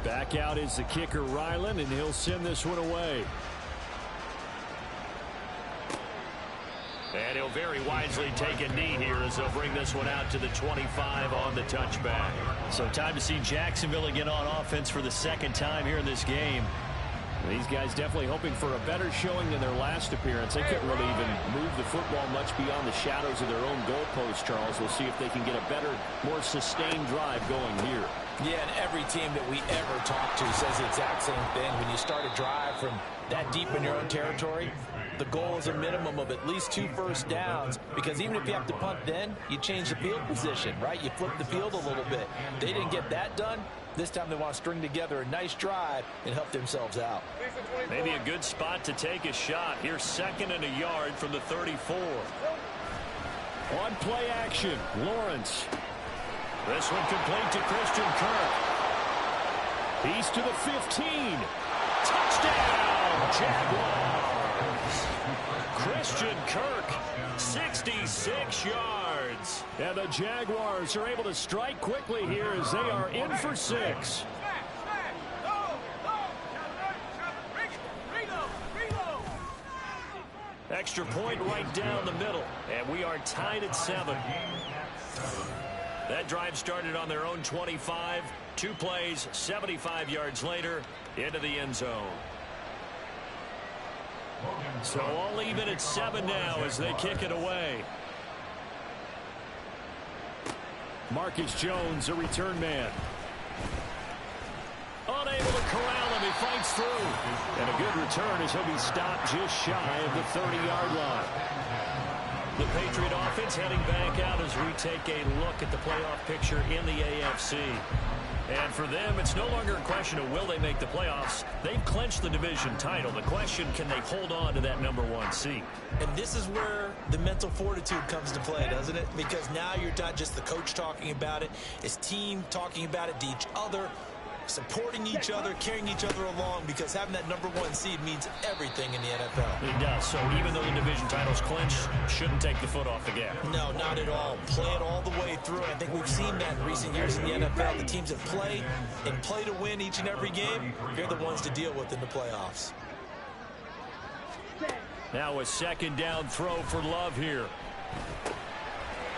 Back out is the kicker, Ryland, and he'll send this one away. And he'll very wisely take a knee here as they'll bring this one out to the 25 on the touchback. So time to see Jacksonville again on offense for the second time here in this game. These guys definitely hoping for a better showing than their last appearance. They couldn't really even move the football much beyond the shadows of their own goalpost, Charles. We'll see if they can get a better, more sustained drive going here. Yeah, and every team that we ever talk to says the exact same thing. When you start a drive from that deep in your own territory, the goal is a minimum of at least 2 first downs, because even if you have to punt then, you change the field position, right? You flip the field a little bit. They didn't get that done. This time they want to string together a nice drive and help themselves out. Maybe a good spot to take a shot. Here's 2nd and a yard from the 34. On play action, Lawrence. This one complete to Christian Kirk. He's to the 15. Touchdown, Jaguars. Christian Kirk, 66 yards. And the Jaguars are able to strike quickly here as they are in for 6. Extra point right down the middle. And we are tied at 7. That drive started on their own 25. 2 plays, 75 yards later, into the end zone. So all even at 7 now as they kick it away. Marcus Jones, a return man. Unable to corral him. He fights through. And a good return as he'll be stopped just shy of the 30-yard line. The Patriot offense heading back out as we take a look at the playoff picture in the AFC. And for them, it's no longer a question of will they make the playoffs. They've clinched the division title. The question, can they hold on to that #1 seed? And this is where the mental fortitude comes to play, doesn't it? Because now you're not just the coach talking about it. It's team talking about it to each other, supporting each other, carrying each other along, because having that #1 seed means everything in the NFL. It does. So even though the division title's clinched, shouldn't take the foot off the gas. No, not at all. Play it all the way through. I think we've seen that in recent years in the NFL. The teams that play and play to win each and every game, they're the ones to deal with in the playoffs. Now a 2nd down throw for Love here.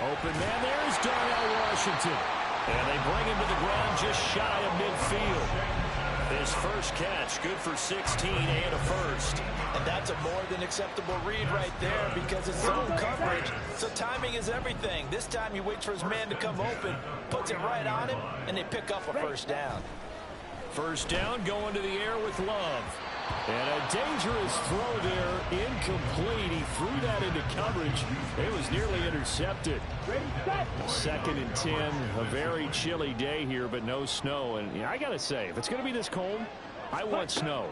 Open man, there's Darnell Washington. And they bring him to the ground just shy of midfield. His first catch, good for 16 and a first. And that's a more than acceptable read right there, because it's zone coverage, so timing is everything. This time he waits for his man to come open, puts it right on him, and they pick up a first down. First down going to the air with Love. And a dangerous throw there, incomplete. He threw that into coverage. It was nearly intercepted. 2nd and 10, a very chilly day here, but no snow. And I got to say, if it's going to be this cold, I want snow.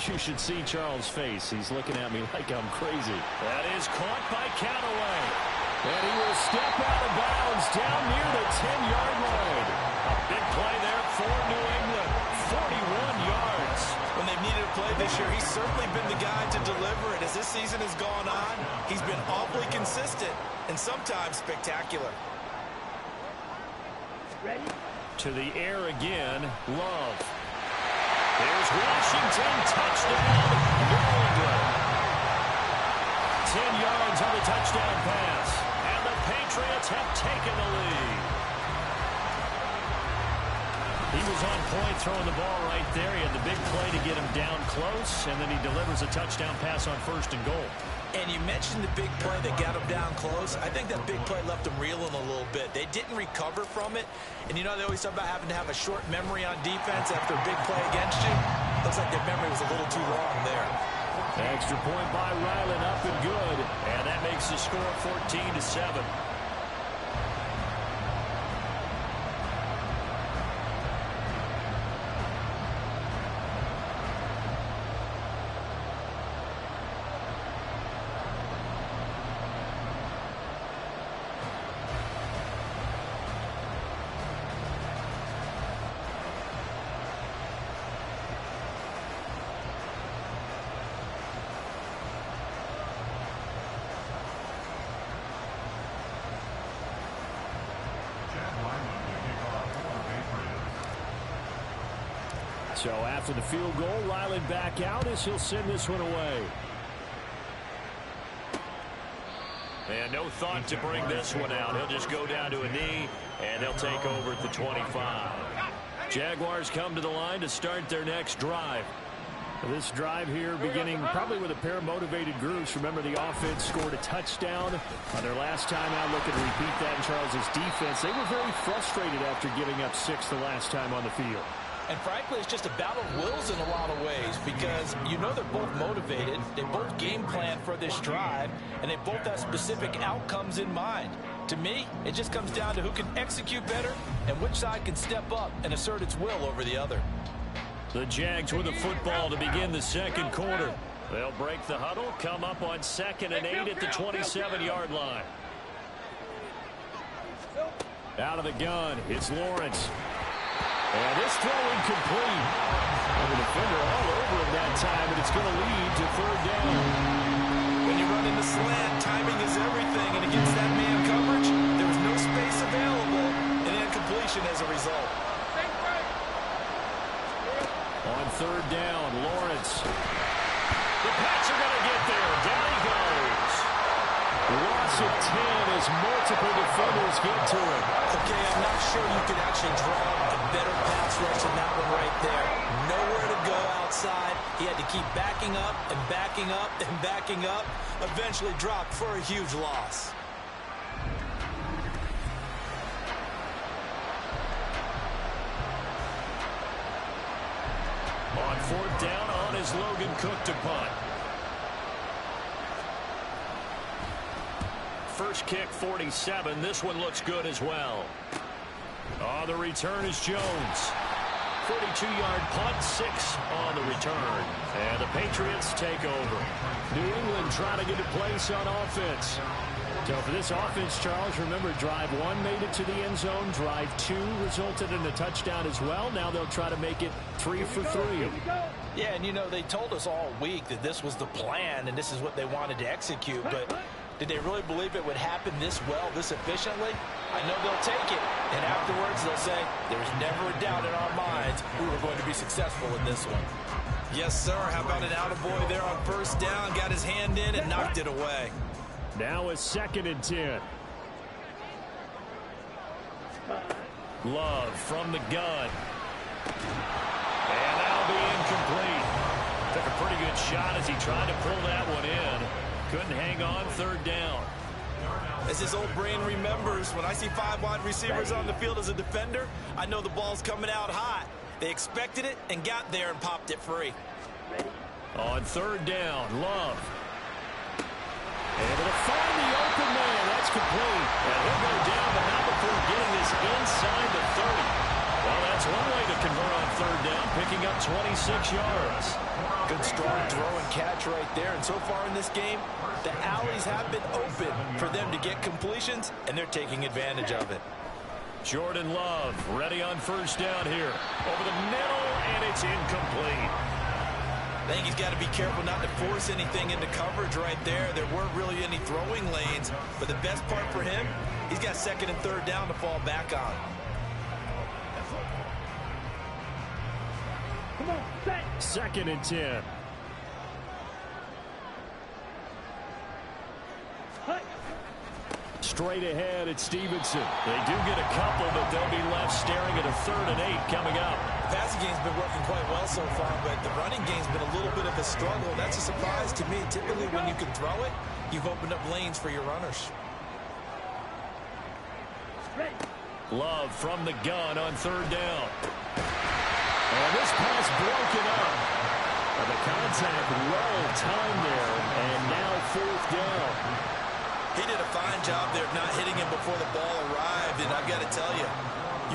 You should see Charles' face. He's looking at me like I'm crazy. That is caught by Callaway. And he will step out of bounds down near the 10-yard line. A big play there for New England. 41 yards. When they've needed a play this year, he's certainly been the guy to deliver it. As this season has gone on, he's been awfully consistent and sometimes spectacular. Ready? To the air again, Love. There's Washington, touchdown, New England. 10 yards on the touchdown pass. And the Patriots have taken the lead. He was on point throwing the ball right there. He had the big play to get him down close, and then he delivers a touchdown pass on 1st and goal. And you mentioned the big play that got him down close. I think that big play left him reeling a little bit. They didn't recover from it. And you know, they always talk about having to have a short memory on defense after a big play against you. Looks like their memory was a little too long there. Extra point by Ryland, up and good. And that makes the score 14-7. So after the field goal, Ryland back out as he'll send this one away. And no thought to bring this one out. He'll just go down to a knee, and they'll take over at the 25. Jaguars come to the line to start their next drive. This drive here beginning probably with a pair of motivated groups. Remember, the offense scored a touchdown on their last time out. Looking to repeat that in Charles's defense. They were very frustrated after giving up 6 the last time on the field. And frankly, it's just a battle of wills in a lot of ways because you know they're both motivated. They both game plan for this drive, and they both have specific outcomes in mind. To me, it just comes down to who can execute better and which side can step up and assert its will over the other. The Jags with the football to begin the second quarter. They'll break the huddle, come up on 2nd and 8 at the 27-yard line. Out of the gun, it's Lawrence. And this throw incomplete. And the defender all over him that time, and it's going to lead to 3rd down. When you run into slant, timing is everything, and against that man coverage, there was no space available, and incompletion as a result. On 3rd down, Lawrence. The Pats are going to get there. Down he goes. Loss of 10 as multiple defenders get to him. Okay, I'm not sure you could actually draw a better pass rush than that one right there. Nowhere to go outside. He had to keep backing up and backing up and backing up. Eventually dropped for a huge loss. On 4th down, on is Logan Cook to punt. First kick, 47. This one looks good as well. Oh, the return is Jones. 42-yard punt, 6 on the return. And the Patriots take over. New England trying to get a place on offense. So for this offense, Charles, remember, drive 1 made it to the end zone. Drive 2 resulted in a touchdown as well. Now they'll try to make it 3 for 3. Yeah, and you know, they told us all week that this was the plan and this is what they wanted to execute, but did they really believe it would happen this well, this efficiently? I know they'll take it, and afterwards they'll say, there's never a doubt in our minds we were going to be successful in this one. Yes, sir. How about an attaboy there on 1st down, got his hand in and knocked it away. Now a 2nd and 10. Love from the gun. And that'll be incomplete. Took a pretty good shot as he tried to pull that one in. Couldn't hang on, 3rd down. As his old brain remembers, when I see 5 wide receivers on the field as a defender, I know the ball's coming out hot. They expected it and got there and popped it free. On 3rd down, Love. Able to find the open man. That's complete. And he'll go down, but not before getting this inside the 30. Well, that's one way to convert on 3rd down, picking up 26 yards. Good strong throw and catch right there. And so far in this game, the alleys have been open for them to get completions, and they're taking advantage of it. Jordan Love ready on 1st down here. Over the middle, and it's incomplete. I think he's got to be careful not to force anything into coverage right there. There weren't really any throwing lanes, but the best part for him, he's got 2nd and 3rd down to fall back on. 2nd and 10. Straight ahead at Stevenson. They do get a couple, but they'll be left staring at a 3rd and 8 coming up. The passing game's been working quite well so far, but the running game's been a little bit of a struggle. That's a surprise to me. Typically, when you can throw it, you've opened up lanes for your runners. Love from the gun on 3rd down. And this pass broken up. And the contact well timed there, and now 4th down. He did a fine job there of not hitting him before the ball arrived, and I've got to tell you,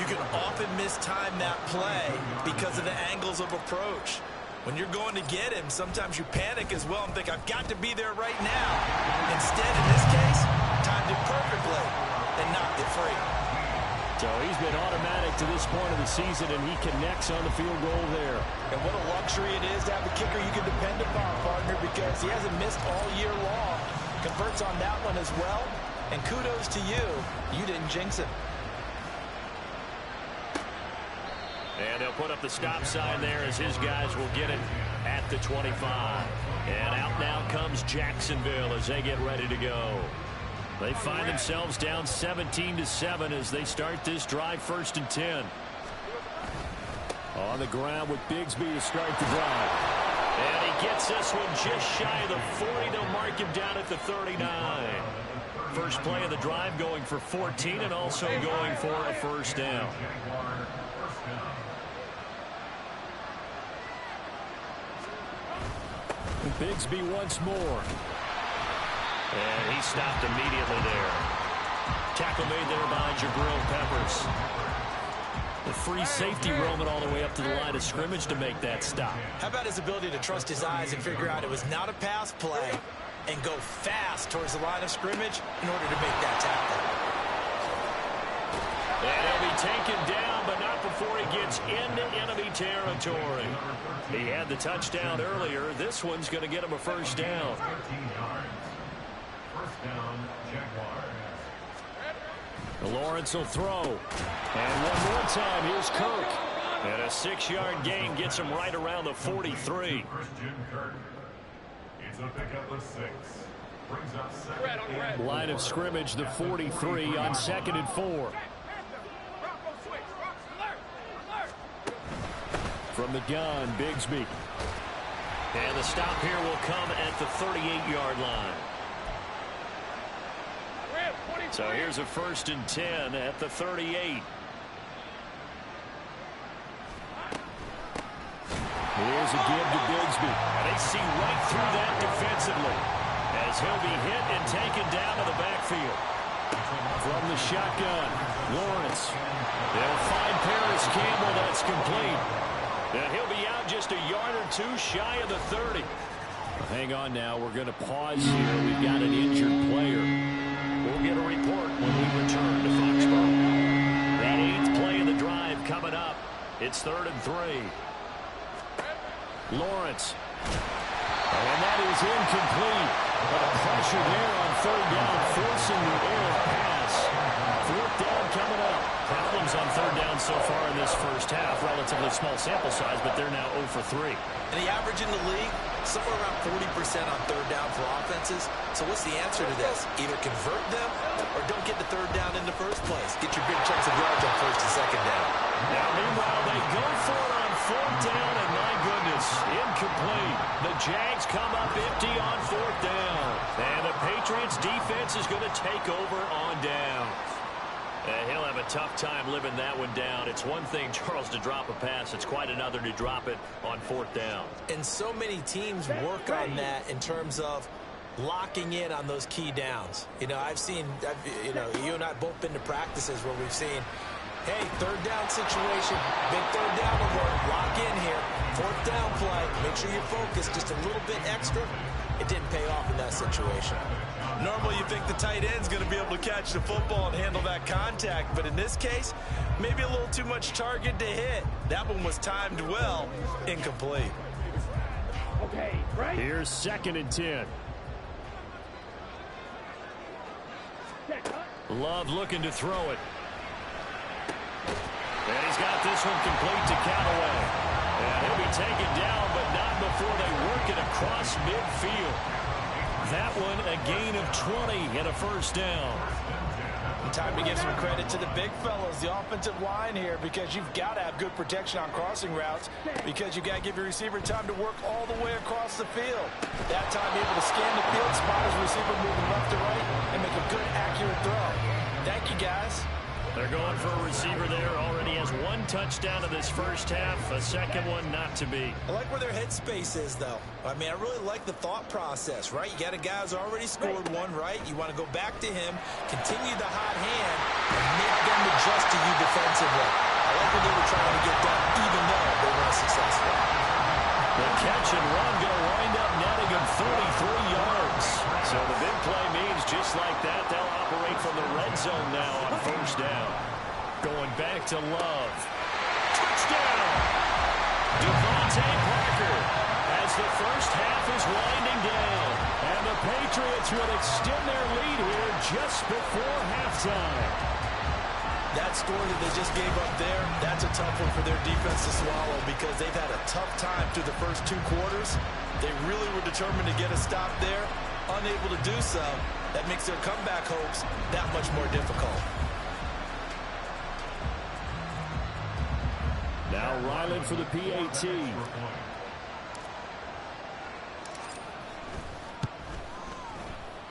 you can often mistime that play because of the angles of approach. When you're going to get him, sometimes you panic as well and think, I've got to be there right now. Instead, in this case, timed it perfectly and knocked it free. So he's been automatic to this point of the season, and he connects on the field goal there. And what a luxury it is to have a kicker you can depend upon, partner, because he hasn't missed all year long. Converts on that one as well, and kudos to you. You didn't jinx him. And they'll put up the stop sign there as his guys will get it at the 25. And out now comes Jacksonville as they get ready to go. They find themselves down 17-7 as they start this drive, 1st and 10. On the ground with Bigsby to start the drive. And he gets this one just shy of the 40. They'll mark him down at the 39. First play of the drive going for 14 and also going for a 1st down. Bigsby once more. And he stopped immediately there. Tackle made there by Jabril Peppers. The free safety roaming all the way up to the line of scrimmage to make that stop. How about his ability to trust his eyes and figure out it was not a pass play and go fast towards the line of scrimmage in order to make that tackle. And he'll be taken down, but not before he gets into enemy territory. He had the touchdown earlier. This one's going to get him a 1st down. Lawrence will throw. And one more time, here's Kirk. And a 6-yard gain gets him right around the 43. Line of scrimmage, the 43 on 2nd and 4. From the gun, Bigsby. And the stop here will come at the 38-yard line. So here's a 1st and 10 at the 38. Here's a give to Bigsby. They see right through that defensively as he'll be hit and taken down to the backfield. From the shotgun, Lawrence. They'll find Paris Campbell. That's complete. And he'll be out just a yard or 2 shy of the 30. Hang on now. We're going to pause here. We've got an injured player. We'll get a report when we return to Foxborough. That 8th play of the drive coming up. It's 3rd and 3. Lawrence. And that is incomplete. Pressure there on 3rd down, forcing the error pass. 4th down coming up. Problems on 3rd down so far in this first half. Relatively small sample size, but they're now 0 for 3. And the average in the league, somewhere around 40% on 3rd down for offenses. So what's the answer to this? Either convert them or don't get the 3rd down in the first place. Get your big chunks of yards on 1st and 2nd down. Now, meanwhile, they go for it on 4th down, and my goodness, incomplete. The Jags come up empty on 4th down. And the Patriots defense is going to take over on down. And he'll have a tough time living that one down. It's one thing, Charles, to drop a pass. It's quite another to drop it on 4th down. And so many teams work on that in terms of locking in on those key downs. You know, you and I have both been to practices where we've seen, hey, 3rd down situation, big 3rd down alert, lock in here, 4th down play, make sure you're focused just a little bit extra. It didn't pay off in that situation. Normally you think the tight end's going to be able to catch the football and handle that contact, but in this case, maybe a little too much target to hit. That one was timed well, incomplete. Okay, right. Here's 2nd and 10. Love looking to throw it. And he's got this one complete to Callaway. And he'll be taken down, but not before they work it across midfield. That one a gain of 20 and a 1st down. Time to give some credit to the big fellas, the offensive line here, because you've got to have good protection on crossing routes, because you've got to give your receiver time to work all the way across the field. That time able to scan the field, spot his receiver moving left to right, and make a good, accurate throw. Thank you, guys. They're going for a receiver there. Already has 1 touchdown in this first half. A second one not to be. I like where their headspace is, though. I mean, I really like the thought process, right? You got a guy who's already scored one, right? You want to go back to him, continue the hot hand, and make them adjust to you defensively. I like what they were trying to get done, even though they weren't successful. The catch and run going to wind up netting him 33 yards. So the big play means just like that, they'll operate from the red zone now on 1st down. Going back to Love. Touchdown! Devontae Parker as the first half is winding down. And the Patriots will extend their lead here just before halftime. That score that they just gave up there, that's a tough one for their defense to swallow because they've had a tough time through the first 2 quarters. They really were determined to get a stop there. Unable to do so, that makes their comeback hopes that much more difficult. Now Ryland for the PAT.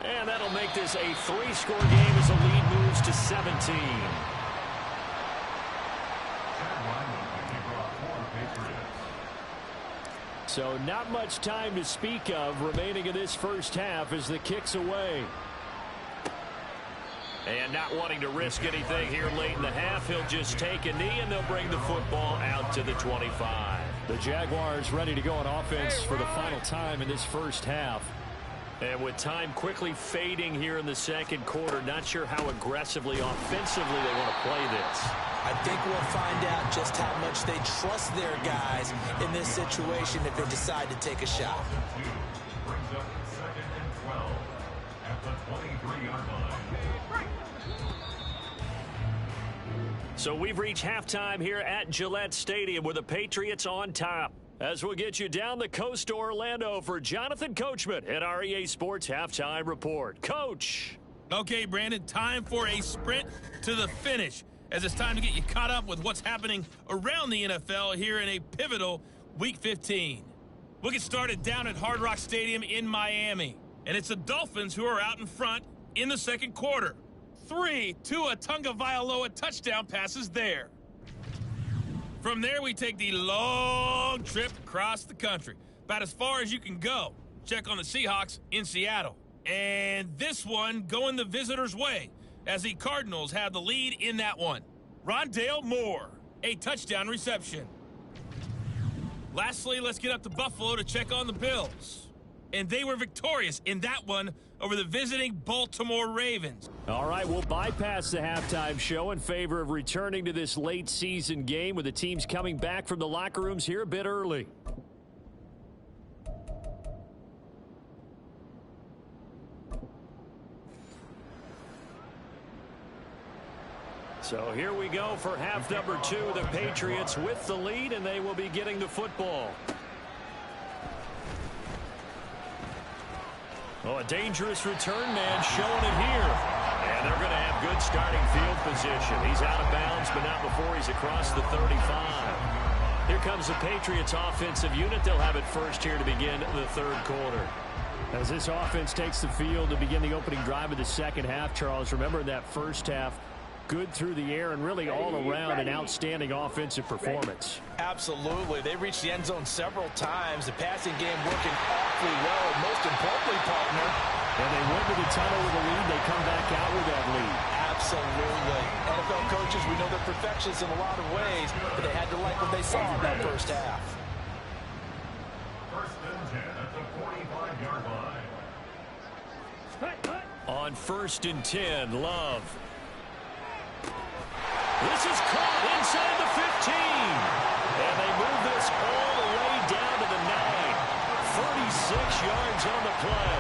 And that'll make this a 3-score game as the lead moves to 17. So not much time to speak of remaining in this first half as the kick's away. And not wanting to risk anything here late in the half, he'll just take a knee and they'll bring the football out to the 25. The Jaguars ready to go on offense for the final time in this first half. And with time quickly fading here in the second quarter, not sure how aggressively, offensively they want to play this. I think we'll find out just how much they trust their guys in this situation if they decide to take a shot. So we've reached halftime here at Gillette Stadium with the Patriots on top. As we'll get you down the coast to Orlando for Jonathan Coachman at our EA Sports Halftime Report. Coach. Okay, Brandon, time for a sprint to the finish, as it's time to get you caught up with what's happening around the NFL here in a pivotal Week 15. We'll get started down at Hard Rock Stadium in Miami, and it's the Dolphins who are out in front in the second quarter. 3 Tua Tagovailoa touchdown passes there. From there, we take the long trip across the country, about as far as you can go. Check on the Seahawks in Seattle. And this one going the visitors' way, as the Cardinals have the lead in that one. Rondale Moore, a touchdown reception. Lastly, let's get up to Buffalo to check on the Bills. And they were victorious in that one over the visiting Baltimore Ravens. All right, we'll bypass the halftime show in favor of returning to this late season game with the teams coming back from the locker rooms here a bit early. So here we go for half number 2. The Patriots with the lead, and they will be getting the football. Oh, a dangerous return man showing it here. And they're going to have good starting field position. He's out of bounds, but not before he's across the 35. Here comes the Patriots offensive unit. They'll have it first here to begin the third quarter. As this offense takes the field to begin the opening drive of the second half, Charles, remember in that first half, good through the air and really all around an outstanding offensive performance. Absolutely. They reached the end zone several times. The passing game working awfully well, and most importantly, partner. And they went to the tunnel with a lead. They come back out with that lead. Absolutely. NFL coaches, we know they're perfectionists in a lot of ways, but they had to like what they saw in that first half. First and 10 at the 45-yard line. On first and 10, Love. This is caught inside the 15. And they move this all the way down to the 9. 36 yards on the play.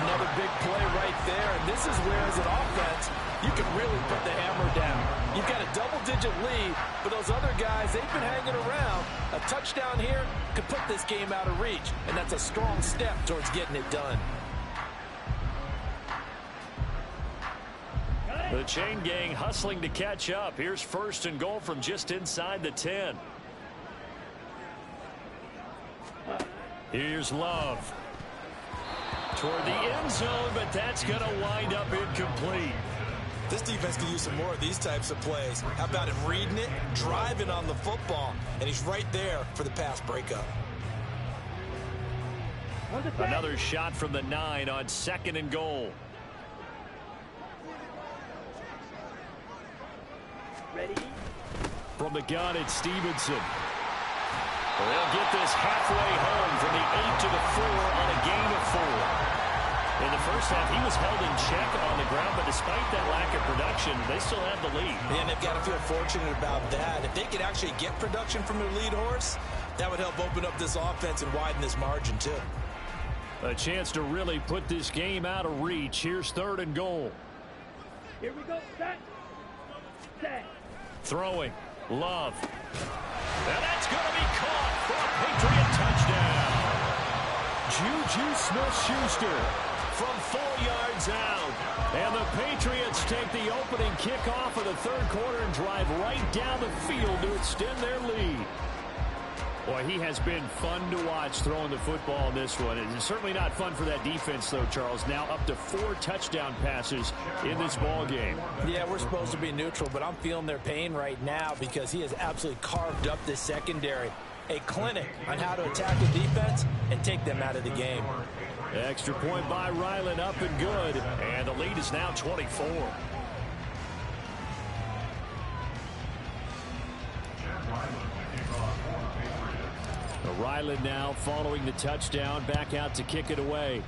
Another big play right there. And this is where, as an offense, you can really put the hammer down. You've got a double-digit lead, but those other guys, they've been hanging around. A touchdown here could put this game out of reach, and that's a strong step towards getting it done. The chain gang hustling to catch up. Here's first and goal from just inside the 10. Here's Love. Toward the end zone, but that's going to wind up incomplete. This defense can use some more of these types of plays. How about him reading it, driving on the football, and he's right there for the pass breakup. Another shot from the 9 on second and goal. Ready? From the gun, it's Stevenson. They'll get this halfway home from the 8 to the 4 on a gain of 4. In the first half, he was held in check on the ground, but despite that lack of production, they still have the lead. And they've got to feel fortunate about that. If they could actually get production from their lead horse, that would help open up this offense and widen this margin, too. A chance to really put this game out of reach. Here's third and goal. Here we go. Set. Throwing. Love. And that's going to be caught for a Patriot touchdown. Juju Smith-Schuster from 4 yards out. And the Patriots take the opening kickoff of the third quarter and drive right down the field to extend their lead. Boy, he has been fun to watch throwing the football in this one. It's certainly not fun for that defense, though, Charles. Now up to 4 touchdown passes in this ball game. Yeah, we're supposed to be neutral, but I'm feeling their pain right now because he has absolutely carved up this secondary. A clinic on how to attack the defense and take them out of the game. Extra point by Ryland, up and good. And the lead is now 24. Ryland now following the touchdown, back out to kick it away.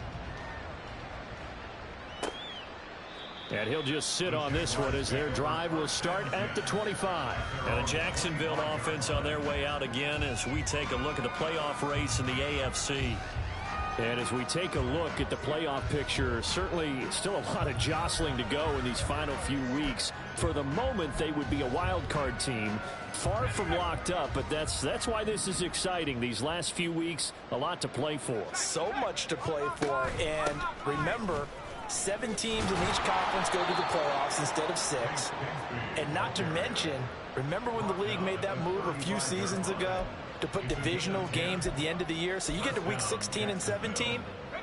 And he'll just sit on this one as their drive will start at the 25. And a Jacksonville offense on their way out again as we take a look at the playoff race in the AFC. And as we take a look at the playoff picture, certainly still a lot of jostling to go in these final few weeks. For the moment, they would be a wild card team, far from locked up, but that's why this is exciting. These last few weeks, a lot to play for. So much to play for, and remember, 7 teams in each conference go to the playoffs instead of 6. And not to mention, remember when the league made that move a few seasons ago to put divisional games at the end of the year? So you get to week 16 and 17,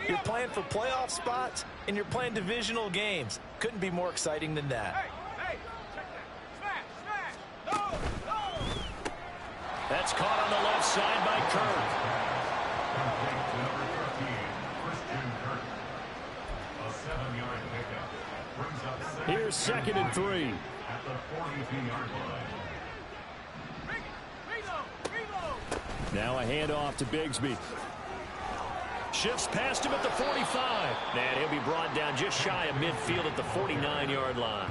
you're playing for playoff spots, and you're playing divisional games. Couldn't be more exciting than that. That's caught on the left side by Kirk. Here's 2nd and 3. At the 42-yard line. Now a handoff to Bigsby. Shifts past him at the 45. And he'll be brought down just shy of midfield at the 49-yard line.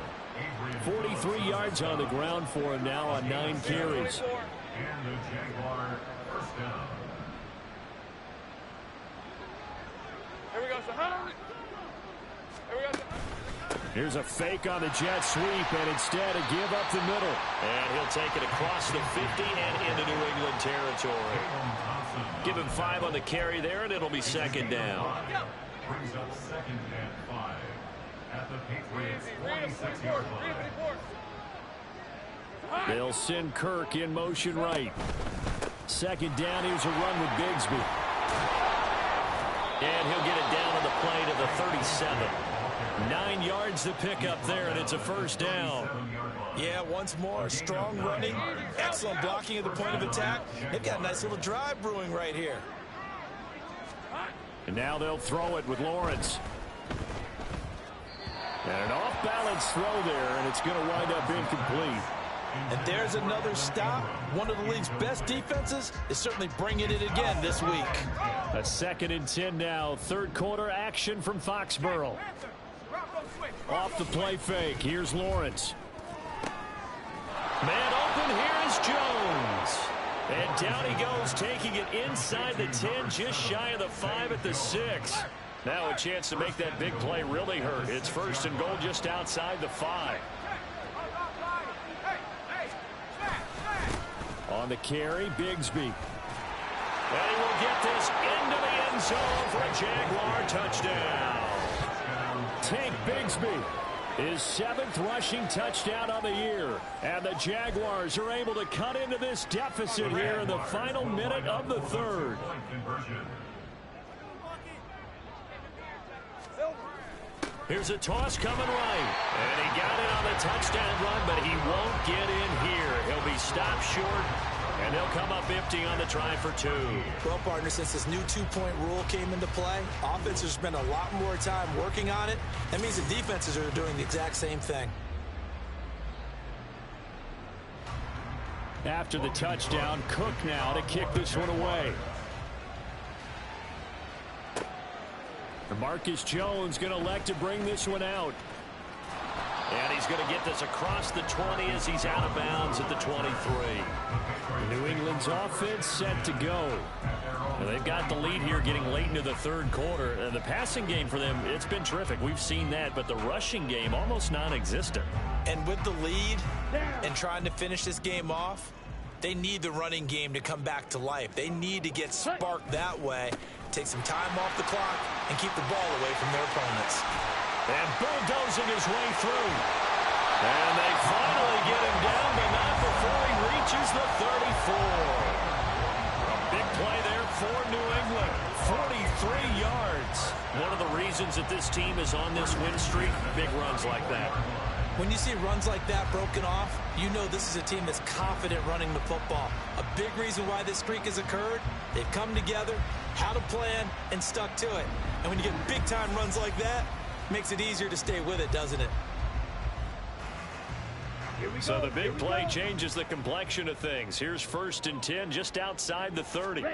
43 yards on the ground for him now on 9 carries. And the Jaguar first down. Here we go, sir. Here we go, sir. Here's a fake on the jet sweep, and instead a give up the middle. And he'll take it across the 50 and into New England territory. Give him 5 on the carry there, and it'll be 2nd down. Brings up 2nd and 5 at the Patriots 46-yard line. They'll send Kirk in motion right. 2nd down, here's a run with Bigsby. And he'll get it down on the play to the 37. 9 yards to pick up there, and it's a first down. Yeah, once more, strong running, excellent blocking at the point of attack. They've got a nice little drive brewing right here. And now they'll throw it with Lawrence. And an off-balance throw there, and it's going to wind up incomplete. And there's another stop. One of the league's best defenses is certainly bringing it again this week. A 2nd and 10 now. Third quarter action from Foxborough. Off the play fake. Here's Lawrence. Man open. Here is Jones. And down he goes, taking it inside the 10, just shy of the 5 at the 6. Now a chance to make that big play really hurt. It's 1st and goal just outside the 5. On the carry, Bigsby. And he will get this into the end zone for a Jaguar touchdown. Tank Bigsby, his 7th rushing touchdown on the year. And the Jaguars are able to cut into this deficit here in the final minute of the 3rd. Here's a toss coming right. And he got it on the touchdown run, but he won't get in here. He'll be stopped short, and they'll come up empty on the try for 2. Well, partner, since this new 2-point rule came into play, offenses spend a lot more time working on it. That means the defenses are doing the exact same thing. After the touchdown, Cook now to kick this one away. Marcus Jones going to elect to bring this one out. And he's going to get this across the 20 as he's out of bounds at the 23. New England's offense set to go. And they've got the lead here getting late into the third quarter. And the passing game for them, it's been terrific. We've seen that, but the rushing game almost non-existent. And with the lead and trying to finish this game off, they need the running game to come back to life. They need to get sparked that way, take some time off the clock, and keep the ball away from their opponents. And bulldozing his way through. And they finally get him down, but not before he reaches the 34. Big play there for New England. 43 yards. One of the reasons that this team is on this win streak, big runs like that. When you see runs like that broken off, you know this is a team that's confident running the football. A big reason why this streak has occurred, they've come together, had a plan, and stuck to it. And when you get big-time runs like that, it makes it easier to stay with it, doesn't it? So the big play changes the complexion of things. Here's 1st and 10 just outside the 30.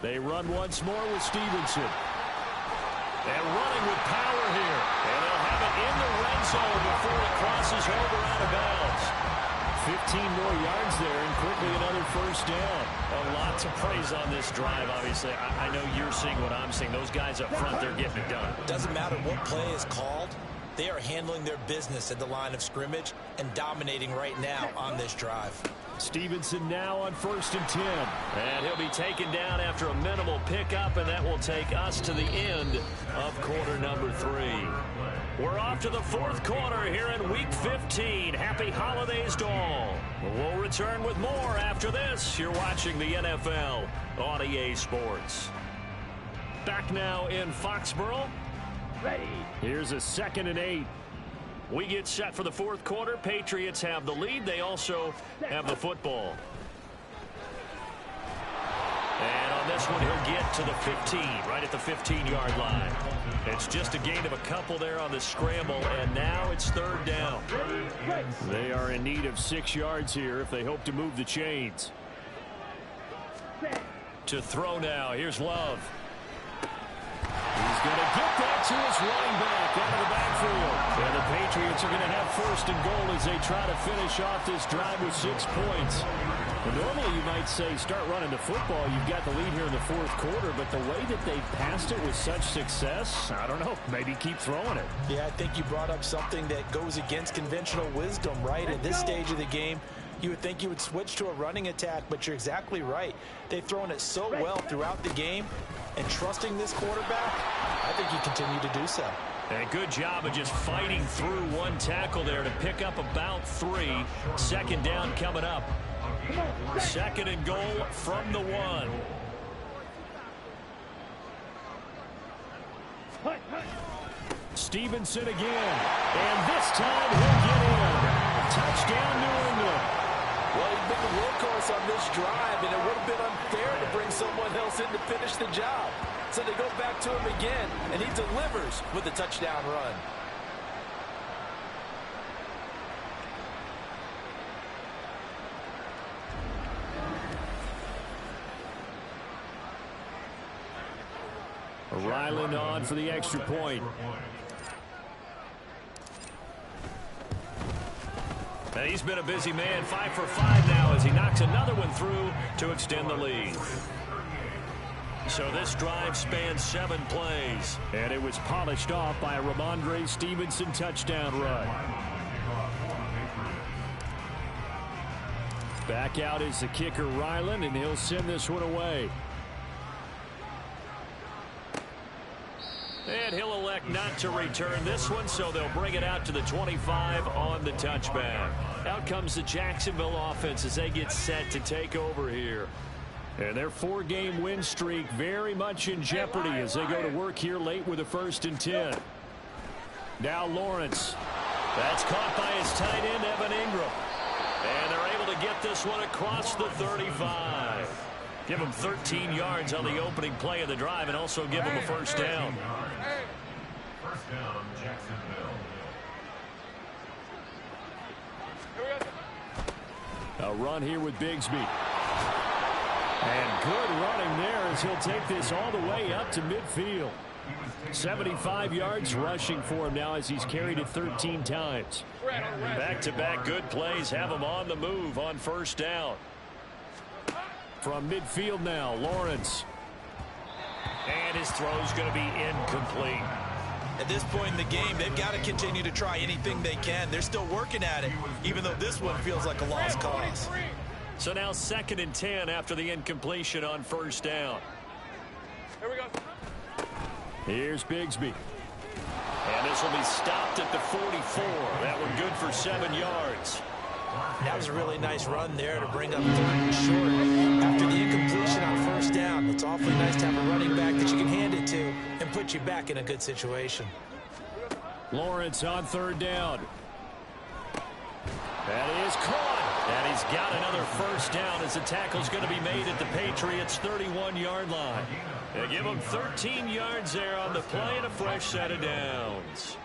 They run once more with Stevenson. And running with power here. And they'll have it in the red zone before it crosses over out of bounds. 15 more yards there and quickly another 1st down. Lots of praise on this drive, obviously. I know you're seeing what I'm seeing. Those guys up front, they're getting it done. Doesn't matter what play is called. They are handling their business at the line of scrimmage and dominating right now on this drive. Stevenson now on 1st and 10. And he'll be taken down after a minimal pickup, and that will take us to the end of quarter number 3. We're off to the 4th quarter here in Week 15. Happy holidays to all. We'll return with more after this. You're watching the NFL on EA Sports. Back now in Foxborough. Ready. Here's a 2nd and 8. We get set for the 4th quarter. Patriots have the lead. They also have the football. And on this one, he'll get to the 15, right at the 15-yard line. It's just a gain of a couple there on the scramble, and now it's 3rd down. They are in need of 6 yards here if they hope to move the chains. To throw now. Here's Love. He's going to get that to his running back out of the backfield. And the Patriots are going to have 1st and goal as they try to finish off this drive with 6 points. And normally you might say start running the football. You've got the lead here in the 4th quarter, but the way that they've passed it with such success, I don't know, maybe keep throwing it. Yeah, I think you brought up something that goes against conventional wisdom, right? At this stage of the game, you would think you would switch to a running attack, but you're exactly right. They've thrown it so well throughout the game, and trusting this quarterback, I think you continue to do so. And a good job of just fighting through one tackle there to pick up about 3. 2nd down coming up. 2nd and goal from the 1. Stevenson again, and this time he'll get in. Touchdown, New England. Well, he's been the workhorse on this drive, and it would have been unfair to bring someone else in to finish the job. So they go back to him again, and he delivers with a touchdown run. Ryland on for the extra point. And he's been a busy man, 5 for 5 now as he knocks another one through to extend the lead. So this drive spans 7 plays. And it was polished off by a Ramondre Stevenson touchdown run. Back out is the kicker, Ryland, and he'll send this one away. And he'll elect not to return this one, so they'll bring it out to the 25 on the touchback. Out comes the Jacksonville offense as they get set to take over here. And their 4-game win streak very much in jeopardy as they go to work here late with a 1st and 10. Now Lawrence. That's caught by his tight end, Evan Ingram. And they're able to get this one across the 35. Give him 13 yards on the opening play of the drive and also give him a 1st down. 1st down, Jacksonville. A run here with Bigsby. And good running there as he'll take this all the way up to midfield. 75 yards rushing for him now as he's carried it 13 times. Back-to-back good plays have him on the move on first down. From midfield now, Lawrence. And his throw's going to be incomplete. At this point in the game, they've got to continue to try anything they can. They're still working at it, even though this one feels like a lost cause. So now 2nd and 10 after the incompletion on first down. Here we go. Here's Bigsby. And this will be stopped at the 44. That one good for 7 yards. That was a really nice run there to bring up 3rd and short after the incompletion on first down. It's awfully nice to have a running back that you can hand it to and put you back in a good situation. Lawrence on 3rd down. That is caught. And he's got another first down as the tackle's going to be made at the Patriots' 31-yard line. They give him 13 yards there on the play and a fresh set of downs.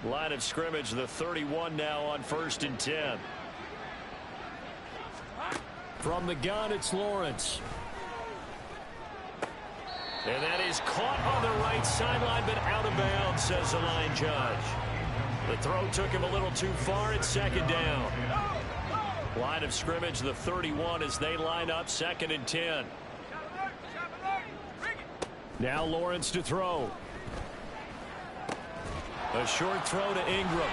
Line of scrimmage, the 31 now on 1st and 10. From the gun, it's Lawrence. And that is caught on the right sideline, but out of bounds, says the line judge. The throw took him a little too far at 2nd down. Line of scrimmage, the 31 as they line up 2nd and 10. Now Lawrence to throw. A short throw to Ingram.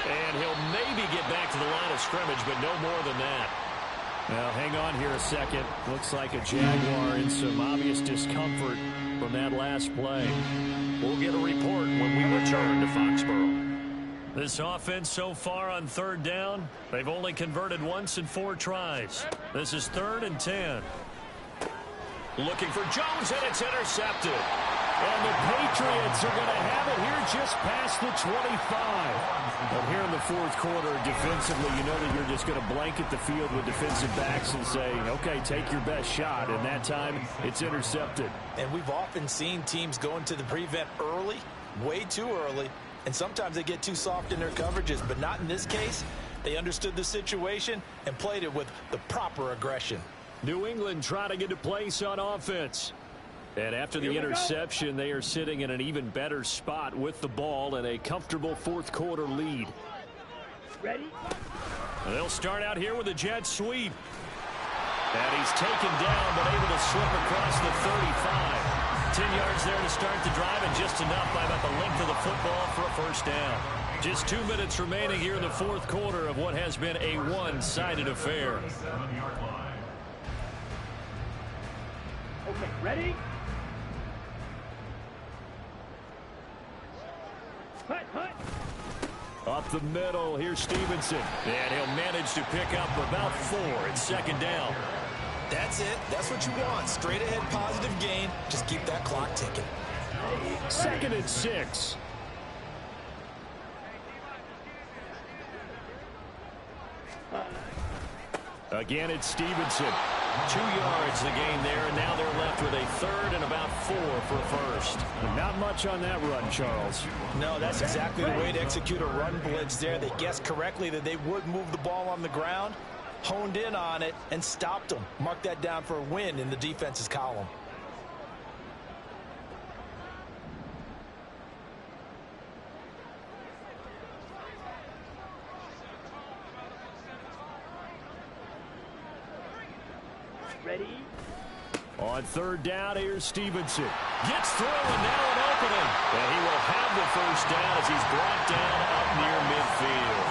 And he'll maybe get back to the line of scrimmage, but no more than that. Now, hang on here a second. Looks like a Jaguar in some obvious discomfort from that last play. We'll get a report when we return to Foxborough. This offense so far on 3rd down, they've only converted once in 4 tries. This is 3rd and 10. Looking for Jones, and it's intercepted. And the Patriots are going to have it here just past the 25. But here in the 4th quarter, defensively, you know that you're just going to blanket the field with defensive backs and say, okay, take your best shot. And that time, it's intercepted. And we've often seen teams go into the prevent early, way too early, and sometimes they get too soft in their coverages. But not in this case. They understood the situation and played it with the proper aggression. New England trying to get a place on offense. And after the interception, they are sitting in an even better spot with the ball and a comfortable 4th quarter lead. Ready? They'll start out here with a jet sweep. And he's taken down, but able to slip across the 35. 10 yards there to start the drive, and just enough by about the length of the football for a first down. Just 2 minutes remaining here in the 4th quarter of what has been a one-sided affair. Okay, ready? Hut, hut. Up the middle, here's Stevenson. And he'll manage to pick up about 4 at 2nd down. That's it. That's what you want. Straight ahead positive gain. Just keep that clock ticking. 2nd and 6. Again, it's Stevenson. 2 yards the gain there, and now they're left with a 3rd and about 4 for a first. Not much on that run, Charles. No, that's exactly the way to execute a run blitz there. They guessed correctly that they would move the ball on the ground, honed in on it, and stopped them. Mark that down for a win in the defense's column. Ready? On 3rd down, here's Stevenson. Gets through, and now an opening. And he will have the first down as he's brought down up near midfield.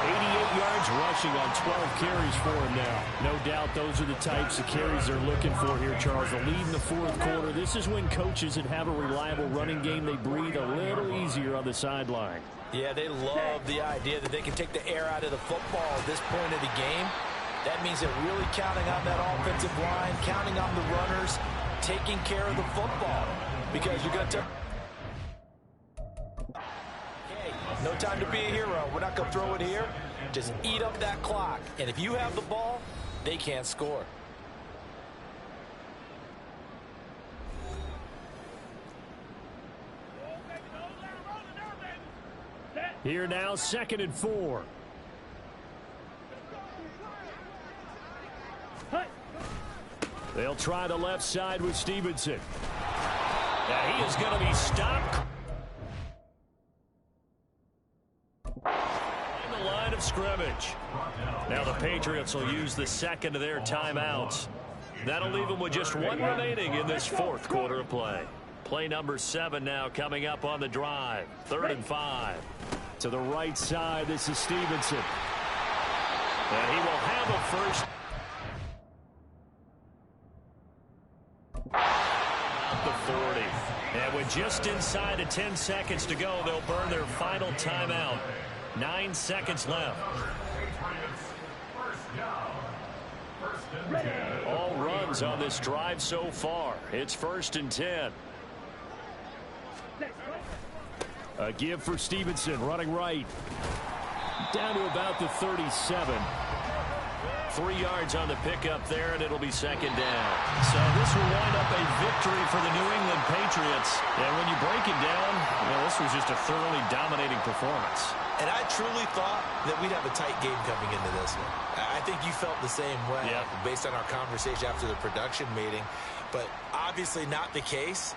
88 yards rushing on 12 carries for him now. No doubt those are the types of carries they're looking for here, Charles. The lead in the 4th quarter. This is when coaches that have a reliable running game, they breathe a little easier on the sideline. Yeah, they love the idea that they can take the air out of the football at this point of the game. That means they're really counting on that offensive line, counting on the runners, taking care of the football. Because you're going to... Okay, no time to be a hero. We're not going to throw it here. Just eat up that clock. And if you have the ball, they can't score. Here now, 2nd and 4. They'll try the left side with Stevenson. And he is going to be stopped. In the line of scrimmage. Now the Patriots will use the second of their timeouts. That'll leave them with just one remaining in this fourth quarter of play. Play number 7 now coming up on the drive. 3rd and 5. To the right side, this is Stevenson. And he will have a first. The 40. And with just inside of 10 seconds to go, they'll burn their final timeout. 9 seconds left. All runs on this drive so far. It's 1st and 10. A give for Stevenson, running right. Down to about the 37. 3 yards on the pickup there, and it'll be 2nd down. So this will wind up a victory for the New England Patriots. And when you break it down, this was just a thoroughly dominating performance. And I truly thought that we'd have a tight game coming into this one. I think you felt the same way based on our conversation after the production meeting. But obviously not the case.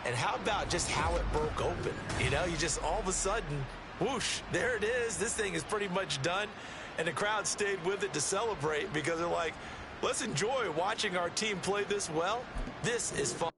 And how about just how it broke open? You just all of a sudden, whoosh, there it is. This thing is pretty much done. And the crowd stayed with it to celebrate because they're like, let's enjoy watching our team play this well. This is fun.